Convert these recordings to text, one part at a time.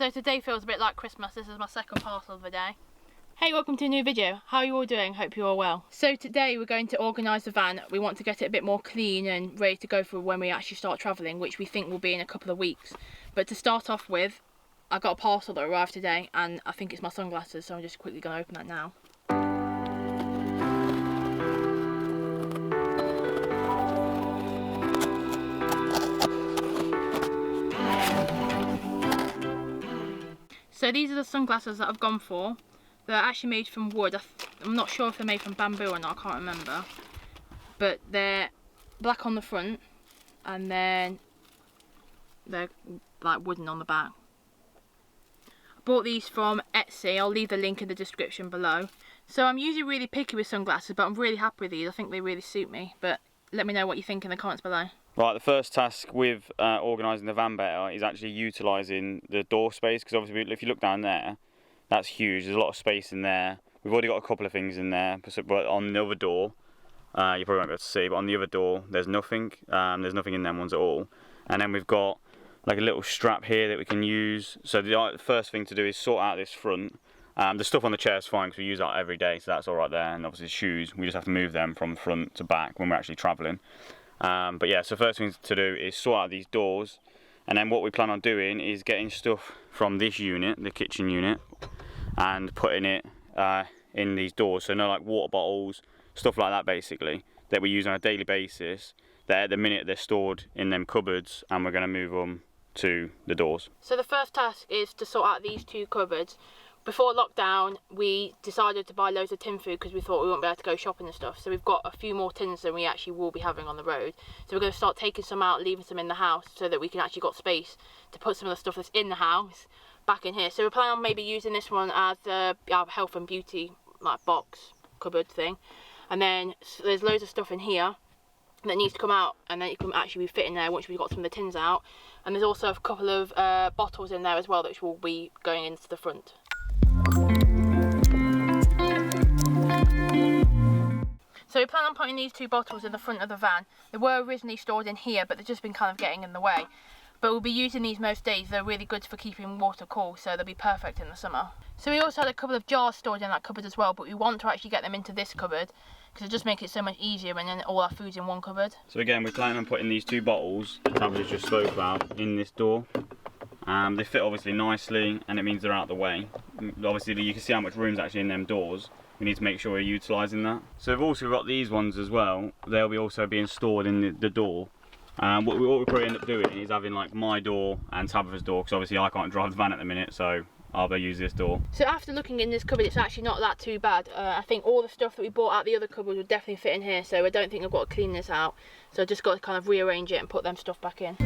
So today feels a bit like Christmas. This is my second parcel of the day. Hey, welcome to a new video. How are you all doing? Hope you're all well. So today we're going to organise the van. We want to get it a bit more clean and ready to go for when we actually start travelling, which we think will be in a couple of weeks. But to start off with, I got a parcel that arrived today and I think it's my sunglasses, so I'm just quickly going to open that now. So these are the sunglasses that I've gone for. They're actually made from wood. I'm not sure if they're made from bamboo or not, I can't remember. But they're black on the front and then they're like wooden on the back. I bought these from Etsy. I'll leave the link in the description below. So I'm usually really picky with sunglasses, but I'm really happy with these. I think they really suit me. But let me know what you think in the comments below. Right, the first task with organising the van better is actually utilising the door space, because obviously if you look down there, that's huge. There's a lot of space in there. We've already got a couple of things in there, but on the other door, you probably won't be able to see, but on the other door there's nothing. There's nothing in them ones at all. And then we've got like a little strap here that we can use. So the first thing to do is sort out this front. The stuff on the chair is fine because we use that every day, so that's all right there. And obviously shoes, we just have to move them from front to back when we're actually travelling. But yeah, so first thing to do is sort out these doors, and then what we plan on doing is getting stuff from this unit, the kitchen unit, and putting it in these doors. So no, like water bottles, stuff like that basically, that we use on a daily basis, that at the minute they're stored in them cupboards, and we're going to move them to the doors. So the first task is to sort out these two cupboards. Before lockdown, we decided to buy loads of tin food because we thought we wouldn't be able to go shopping and stuff. So we've got a few more tins than we actually will be having on the road. So we're going to start taking some out, leaving some in the house so that we can actually got space to put some of the stuff that's in the house back in here. So we're planning on maybe using this one as our health and beauty like box cupboard thing. And then there's loads of stuff in here that needs to come out, and then it can actually be fit in there once we've got some of the tins out. And there's also a couple of bottles in there as well, which will be going into the front. So we plan on putting these two bottles in the front of the van. They were originally stored in here, but they've just been kind of getting in the way. But we'll be using these most days. They're really good for keeping water cool, so they'll be perfect in the summer. So we also had a couple of jars stored in that cupboard as well, but we want to actually get them into this cupboard because it just makes it so much easier when then all our food's in one cupboard. So again, we're planning on putting these two bottles that Tabitha just spoke about in this door. They fit obviously nicely, and it means they're out of the way. Obviously you can see how much room's actually in them doors. We need to make sure we're utilising that. So we've also got these ones as well. They'll be also being stored in the door. What we probably end up doing is having like my door and Tabitha's door, because obviously I can't drive the van at the minute, so I'll be use this door. So after looking in this cupboard, it's actually not that too bad. I think all the stuff that we bought out the other cupboard would definitely fit in here, so I don't think I've got to clean this out. So I've just got to kind of rearrange it and put them stuff back in.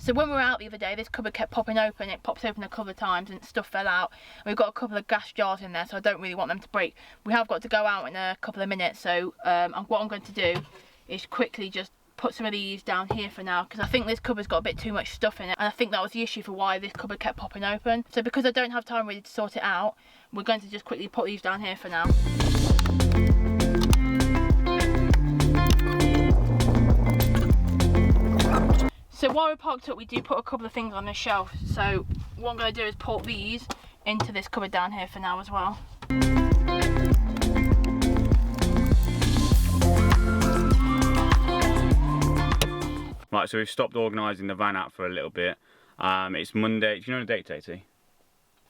So when we were out the other day, this cupboard kept popping open. It pops open a couple of times and stuff fell out. And we've got a couple of gas jars in there, so I don't really want them to break. We have got to go out in a couple of minutes, so what I'm going to do is quickly just put some of these down here for now, because I think this cupboard's got a bit too much stuff in it, and I think that was the issue for why this cupboard kept popping open. So because I don't have time really to sort it out, we're going to just quickly put these down here for now. So while we're parked up, we do put a couple of things on this shelf. So what I'm going to do is put these into this cupboard down here for now as well. Right, so we've stopped organising the van out for a little bit. It's Monday. Do you know the date, Katie?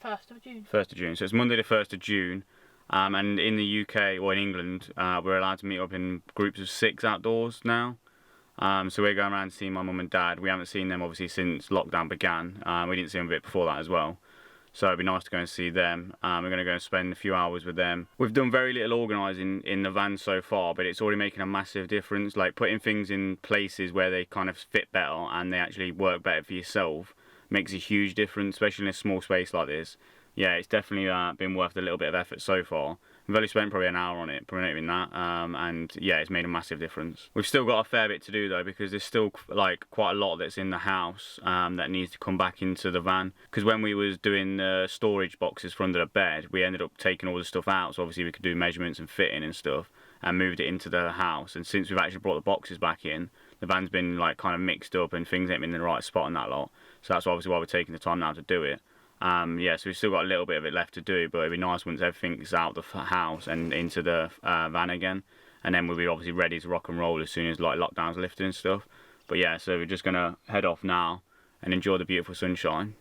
1st of June. 1st of June. So it's Monday the 1st of June. And in the UK, or in England, we're allowed to meet up in groups of 6 outdoors now. So we're going around seeing my mum and dad. We haven't seen them obviously since lockdown began. We didn't see them a bit before that as well. So it'd be nice to go and see them. We're going to go and spend a few hours with them. We've done very little organising in the van so far, but it's already making a massive difference. Like putting things in places where they kind of fit better and they actually work better for yourself makes a huge difference, especially in a small space like this. Yeah, it's definitely been worth a little bit of effort so far. We've only spent probably an hour on it, probably not even that, and yeah, it's made a massive difference. We've still got a fair bit to do though, because there's still like quite a lot that's in the house that needs to come back into the van. Because when we was doing the storage boxes for under the bed, we ended up taking all the stuff out, so obviously we could do measurements and fitting and stuff, and moved it into the house. And since we've actually brought the boxes back in, the van's been like kind of mixed up and things ain't been in the right spot and that lot. So that's obviously why we're taking the time now to do it. Yeah, so we've still got a little bit of it left to do, but it'd be nice once everything's out the house and into the van again, and then we'll be obviously ready to rock and roll as soon as like lockdown's lifted and stuff. But yeah, so we're just gonna head off now and enjoy the beautiful sunshine.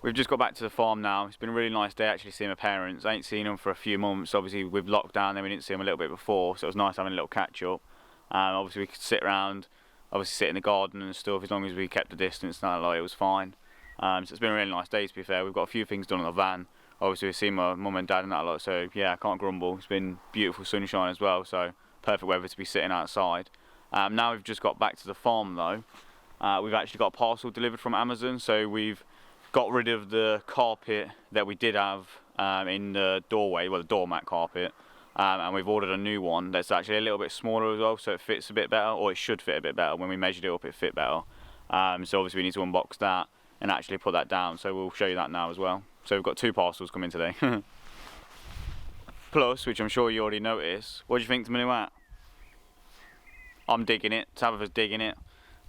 We've just got back to the farm now. It's been a really nice day actually seeing my parents. I ain't seen them for a few months. Obviously with lockdown, then we didn't see them a little bit before, so it was nice having a little catch up. Obviously we could sit around, obviously sit in the garden and stuff, as long as we kept the distance and that, like, it was fine. So it's been a really nice day, to be fair. We've got a few things done on the van. Obviously we've seen my mum and dad and that lot, so yeah, I can't grumble. It's been beautiful sunshine as well, so perfect weather to be sitting outside. Now we've just got back to the farm though. We've actually got a parcel delivered from Amazon, so we've got rid of the carpet that we did have in the doorway, well, the doormat carpet, and we've ordered a new one that's actually a little bit smaller as well, so it fits a bit better, or it should fit a bit better. When we measured it up, it fit better. So obviously we need to unbox that and actually put that down, so we'll show you that now as well. So we've got 2 parcels coming today. Plus, which I'm sure you already noticed, what do you think to my new hat? I'm digging it, Tabitha's digging it.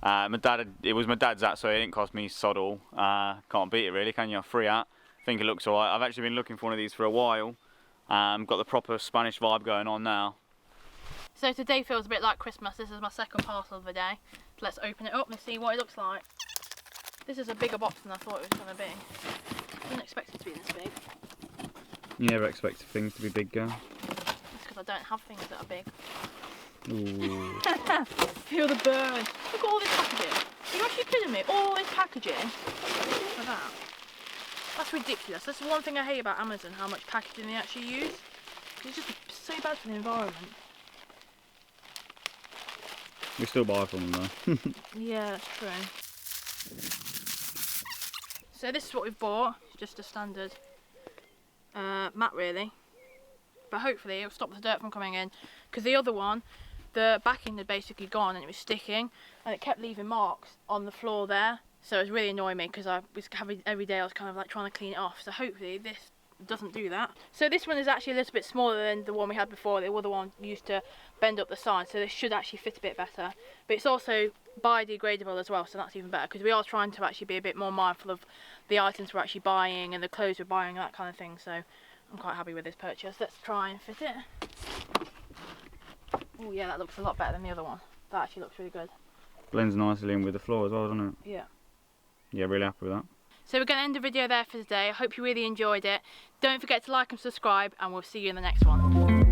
It was my dad's hat, so it didn't cost me sod all. Can't beat it really, can you? Free hat. I think it looks alright. I've actually been looking for one of these for a while. Got the proper Spanish vibe going on now. So today feels a bit like Christmas. This is my second parcel of the day. So let's open it up and see what it looks like. This is a bigger box than I thought it was going to be. I didn't expect it to be this big. You never expected things to be big, girl. That's because I don't have things that are big. Ooh. Feel the burn. Look at all this packaging. Are you actually kidding me? All this packaging for that? That's ridiculous. That's the one thing I hate about Amazon, how much packaging they actually use. It's just so bad for the environment. We still buy from them though. Yeah, that's true. So this is what we've bought. It's just a standard mat really. But hopefully it'll stop the dirt from coming in. Because the other one, the backing had basically gone and it was sticking. And it kept leaving marks on the floor there. So it was really annoying me because every day I was kind of like trying to clean it off. So hopefully this doesn't do that. So this one is actually a little bit smaller than the one we had before. The other one used to bend up the side, so this should actually fit a bit better. But it's also biodegradable as well, so that's even better, because we are trying to actually be a bit more mindful of the items we're actually buying and the clothes we're buying, that kind of thing. So I'm quite happy with this purchase. Let's try and fit it. Oh yeah, that looks a lot better than the other one. That actually looks really good. Blends nicely in with the floor as well, doesn't it? Yeah. Yeah, really happy with that. So we're going to end the video there for today. I hope you really enjoyed it. Don't forget to like and subscribe, and we'll see you in the next one.